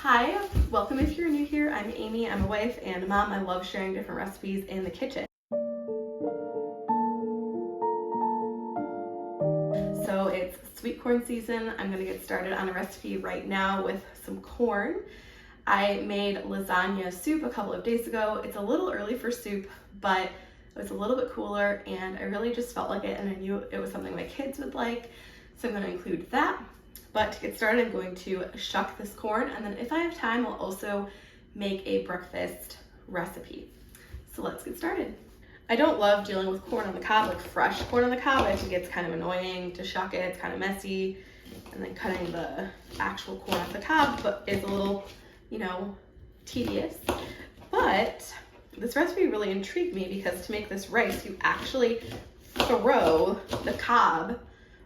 Hi, welcome if you're new here. I'm Amy, I'm a wife and a mom. I love sharing different recipes in the kitchen. So it's sweet corn season. I'm gonna get started on a recipe right now with some corn. I made lasagna soup a couple of days ago. It's a little early for soup, but it was a little bit cooler and I really just felt like it and I knew it was something my kids would like. So I'm gonna include that. But to get started, I'm going to shuck this corn, and then if I have time, I'll also make a breakfast recipe. So let's get started. I don't love dealing with corn on the cob, like fresh corn on the cob. I think it's kind of annoying to shuck it, it's kind of messy. And then cutting the actual corn off the cob but is a little, tedious. But this recipe really intrigued me because to make this rice, you actually throw the cob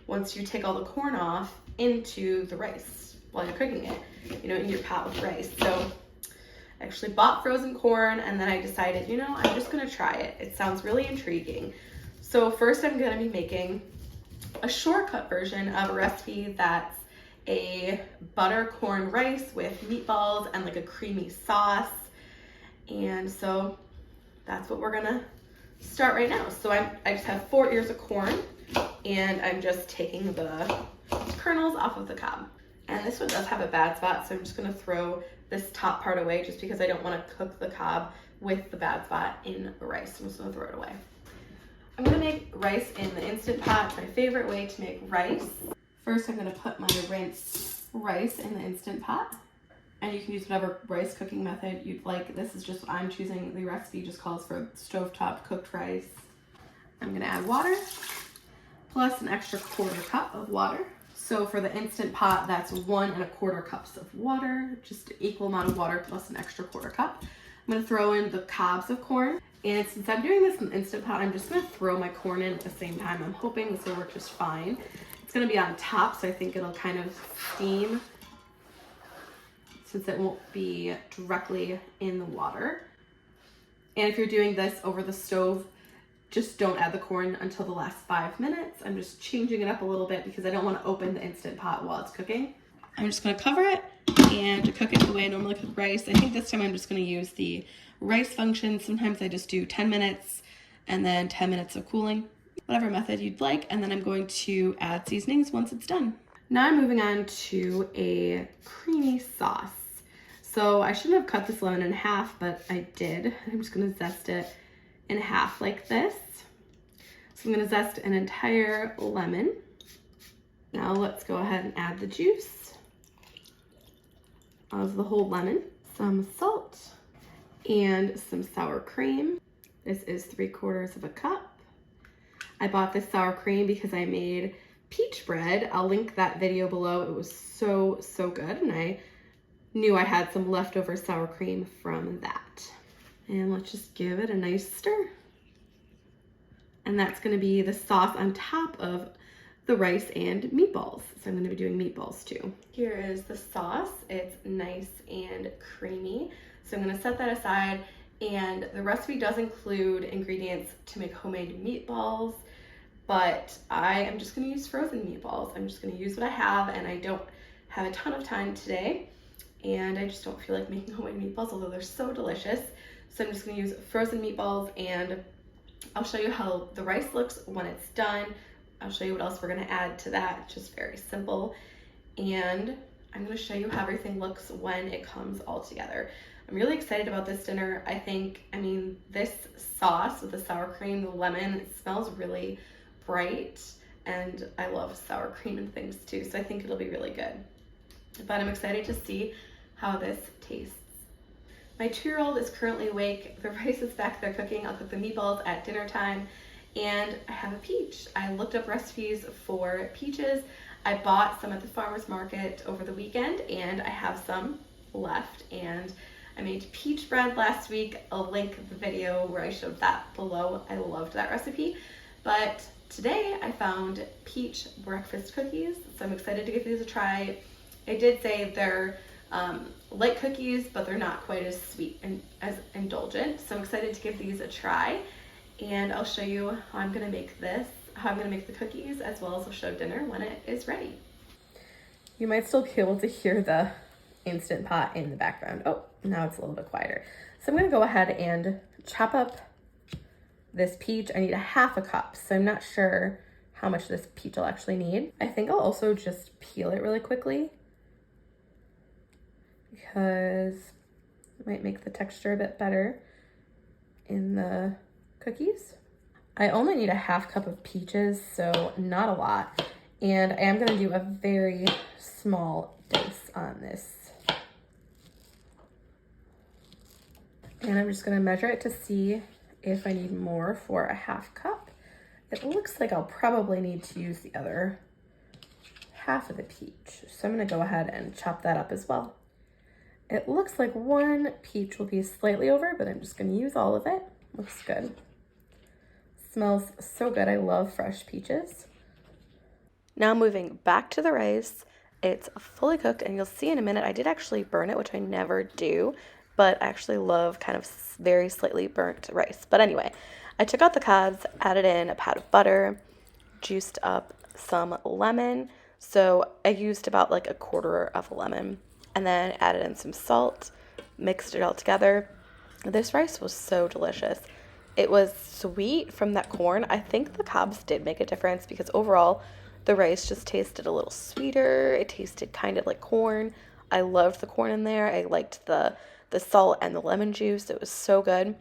once you take all the corn off into the rice while you're cooking it, in your pot with rice. So I actually bought frozen corn and then I decided, I'm just gonna try it. It sounds really intriguing. So first I'm gonna be making a shortcut version of a recipe that's a butter corn rice with meatballs and like a creamy sauce. And so that's what we're gonna start right now. So I just have 4 ears of corn and I'm just taking the kernels off of the cob. And this one does have a bad spot, so I'm just gonna throw this top part away just because I don't wanna cook the cob with the bad spot in the rice. I'm just gonna throw it away. I'm gonna make rice in the Instant Pot. It's my favorite way to make rice. First, I'm gonna put my rinsed rice in the Instant Pot. And you can use whatever rice cooking method you'd like. This is just what I'm choosing. The recipe just calls for stovetop cooked rice. I'm gonna add water, plus an extra 1/4 cup of water. So for the Instant Pot, that's 1 1/4 cups of water, just an equal amount of water plus an extra 1/4 cup. I'm gonna throw in the cobs of corn. And since I'm doing this in the Instant Pot, I'm just gonna throw my corn in at the same time. I'm hoping this will work just fine. It's gonna be on top, so I think it'll kind of steam since it won't be directly in the water. And if you're doing this over the stove, just don't add the corn until the last 5 minutes. I'm just changing it up a little bit because I don't want to open the Instant Pot while it's cooking. I'm just going to cover it and cook it the way I normally cook rice. I think this time I'm just going to use the rice function. Sometimes I just do 10 minutes and then 10 minutes of cooling, whatever method you'd like. And then I'm going to add seasonings once it's done. Now I'm moving on to a creamy sauce. So I shouldn't have cut this lemon in half, but I did. I'm just going to zest it in half like this. So I'm gonna zest an entire lemon. Now let's go ahead and add the juice of the whole lemon, some salt, and some sour cream. This is 3/4 cup. I bought this sour cream because I made peach bread. I'll link that video below. It was so good, and I knew I had some leftover sour cream from that. And let's just give it a nice stir. And that's gonna be the sauce on top of the rice and meatballs. So I'm gonna be doing meatballs too. Here is the sauce. It's nice and creamy. So I'm gonna set that aside. And the recipe does include ingredients to make homemade meatballs, but I am just gonna use frozen meatballs. I'm just gonna use what I have, and I don't have a ton of time today. And I just don't feel like making homemade meatballs, although they're so delicious. So I'm just gonna use frozen meatballs, and I'll show you how the rice looks when it's done. I'll show you what else we're gonna add to that. It's just very simple. And I'm gonna show you how everything looks when it comes all together. I'm really excited about this dinner. This sauce with the sour cream, the lemon, it smells really bright. And I love sour cream and things too, so I think it'll be really good. But I'm excited to see how this tastes. My 2-year-old is currently awake. The rice is back there cooking. I'll cook the meatballs at dinner time. And I have a peach. I looked up recipes for peaches. I bought some at the farmer's market over the weekend, and I have some left. And I made peach bread last week. I'll link the video where I showed that below. I loved that recipe. But today I found peach breakfast cookies. So I'm excited to give these a try. I did say they're light cookies, but they're not quite as sweet and as indulgent. So I'm excited to give these a try, and I'll show you how I'm gonna make the cookies, as well as I'll show dinner when it is ready. You might still be able to hear the Instant Pot in the background. Oh, now it's a little bit quieter. So I'm gonna go ahead and chop up this peach. I need a half a cup, so I'm not sure how much this peach will actually need. I think I'll also just peel it really quickly because it might make the texture a bit better in the cookies. I only need a half cup of peaches, so not a lot. And I am gonna do a very small dice on this. And I'm just gonna measure it to see if I need more for a half cup. It looks like I'll probably need to use the other half of the peach. So I'm gonna go ahead and chop that up as well. It looks like one peach will be slightly over, but I'm just gonna use all of it. Looks good. Smells so good. I love fresh peaches. Now moving back to the rice. It's fully cooked, and you'll see in a minute, I did actually burn it, which I never do, but I actually love kind of very slightly burnt rice. But anyway, I took out the cobs, added in a pat of butter, juiced up some lemon. So I used about like a quarter of a lemon, and then added in some salt, mixed it all together. This rice was so delicious. It was sweet from that corn. I think the cobs did make a difference because overall the rice just tasted a little sweeter. It tasted kind of like corn. I loved the corn in there. I liked the salt and the lemon juice. It was so good.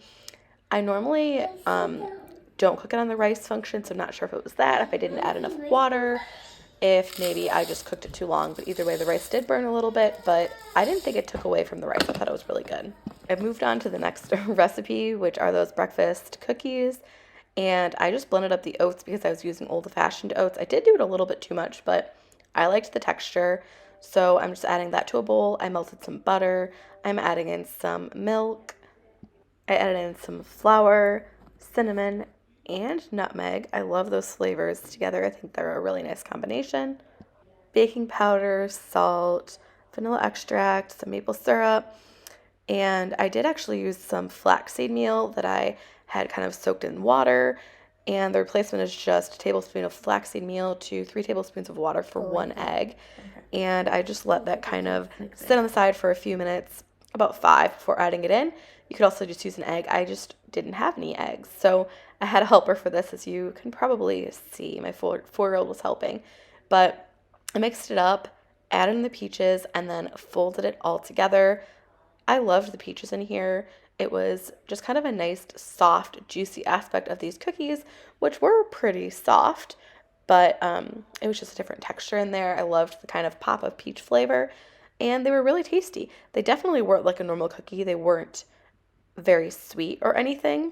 I normally don't cook it on the rice function, so I'm not sure if it was that, if I didn't add enough water, if maybe I just cooked it too long. But either way, the rice did burn a little bit, but I didn't think it took away from the rice. I thought it was really good. I've moved on to the next recipe, which are those breakfast cookies. And I just blended up the oats because I was using old-fashioned oats. I did do it a little bit too much, but I liked the texture. So I'm just adding that to a bowl. I melted some butter. I'm adding in some milk. I added in some flour, cinnamon, and nutmeg. I love those flavors together. I think they're a really nice combination. Baking powder, salt, vanilla extract, some maple syrup. And I did actually use some flaxseed meal that I had kind of soaked in water. And the replacement is just a tablespoon of flaxseed meal to 3 tablespoons of water for 1 egg. And I just let that kind of sit on the side for a few minutes, about 5 before adding it in. You could also just use an egg. I just didn't have any eggs. So I had a helper for this, as you can probably see. My 4-year-old was helping. But I mixed it up, added in the peaches, and then folded it all together. I loved the peaches in here. It was just kind of a nice, soft, juicy aspect of these cookies, which were pretty soft, but it was just a different texture in there. I loved the kind of pop of peach flavor, and they were really tasty. They definitely weren't like a normal cookie. They weren't very sweet or anything,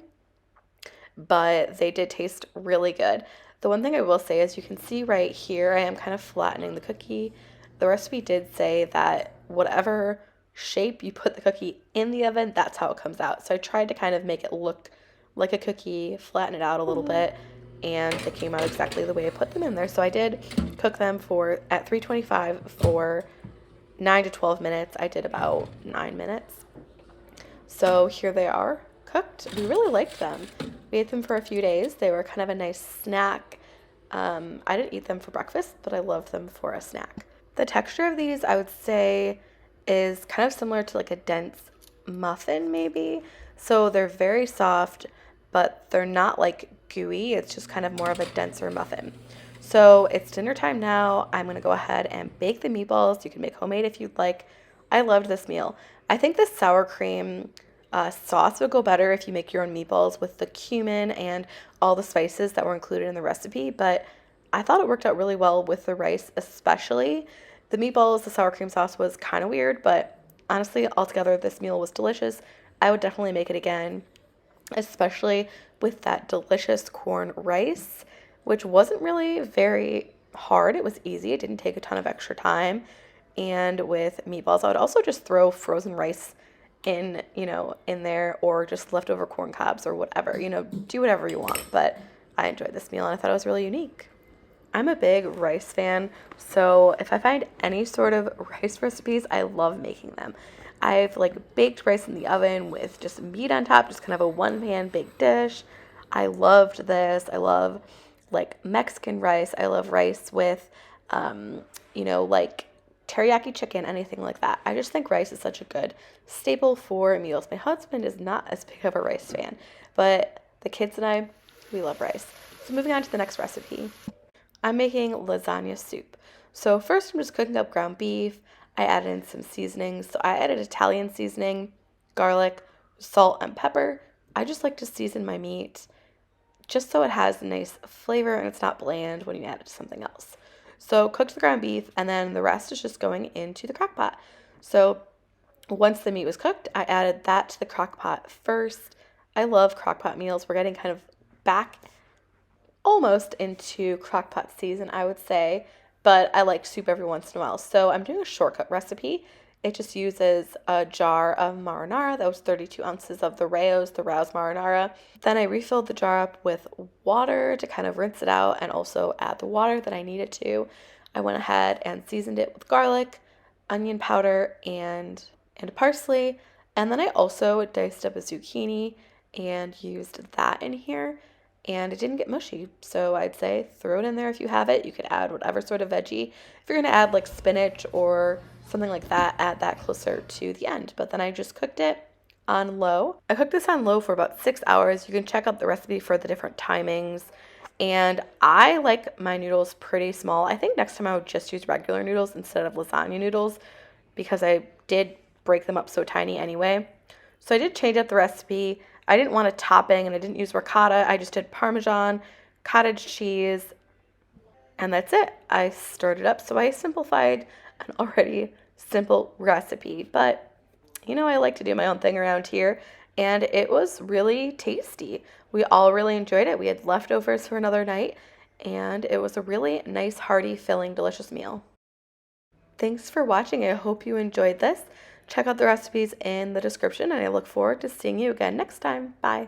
but they did taste really good. The one thing I will say is you can see right here, I am kind of flattening the cookie. The recipe did say that whatever shape you put the cookie in the oven, that's how it comes out. So I tried to kind of make it look like a cookie, flatten it out a little bit, and they came out exactly the way I put them in there. So I did cook them at 325 for 9 to 12 minutes. I did about 9 minutes. So here they are, cooked. We really liked them. We ate them for a few days. They were kind of a nice snack. I didn't eat them for breakfast, but I loved them for a snack. The texture of these, I would say, is kind of similar to like a dense muffin maybe. So they're very soft, but they're not like gooey. It's just kind of more of a denser muffin. So it's dinner time now. I'm going to go ahead and bake the meatballs. You can make homemade if you'd like. I loved this meal. I think the sour cream sauce would go better if you make your own meatballs with the cumin and all the spices that were included in the recipe, but I thought it worked out really well with the rice especially. The meatballs, the sour cream sauce was kind of weird, but honestly, altogether, this meal was delicious. I would definitely make it again, especially with that delicious corn rice, which wasn't really very hard. It was easy. It didn't take a ton of extra time. And with meatballs, I would also just throw frozen rice in there, or just leftover corn cobs or whatever, do whatever you want. But I enjoyed this meal and I thought it was really unique. I'm a big rice fan, so if I find any sort of rice recipes, I love making them. I've baked rice in the oven with just meat on top, just kind of a one-pan baked dish. I loved this. I love Mexican rice. I love rice with, teriyaki chicken, anything like that. I just think rice is such a good staple for meals. My husband is not as big of a rice fan, but the kids and I, we love rice. So moving on to the next recipe. I'm making lasagna soup. So first I'm just cooking up ground beef. I added in some seasonings. So I added Italian seasoning, garlic, salt, and pepper. I just like to season my meat just so it has a nice flavor and it's not bland when you add it to something else. So cooked the ground beef, and then the rest is just going into the crock pot. So once the meat was cooked, I added that to the crock pot first. I love crock pot meals. We're getting kind of back almost into crock pot season, I would say, but I like soup every once in a while. So I'm doing a shortcut recipe. It just uses a jar of marinara. That was 32 ounces of the Rao's marinara. Then I refilled the jar up with water to kind of rinse it out and also add the water that I needed to. I went ahead and seasoned it with garlic, onion powder, and parsley. And then I also diced up a zucchini and used that in here. And it didn't get mushy, so I'd say throw it in there if you have it. You could add whatever sort of veggie. If you're going to add like spinach or something like that, add that closer to the end. But then I just cooked it on low. I cooked this on low for about 6 hours. You can check out the recipe for the different timings. And I like my noodles pretty small. I think next time I would just use regular noodles instead of lasagna noodles because I did break them up so tiny anyway. So I did change up the recipe. I didn't want a topping and I didn't use ricotta. I just did Parmesan, cottage cheese, and that's it. I stirred it up. So I simplified an already simple recipe. But I like to do my own thing around here. And it was really tasty. We all really enjoyed it. We had leftovers for another night. And it was a really nice, hearty, filling, delicious meal. Thanks for watching. I hope you enjoyed this. Check out the recipes in the description, and I look forward to seeing you again next time. Bye.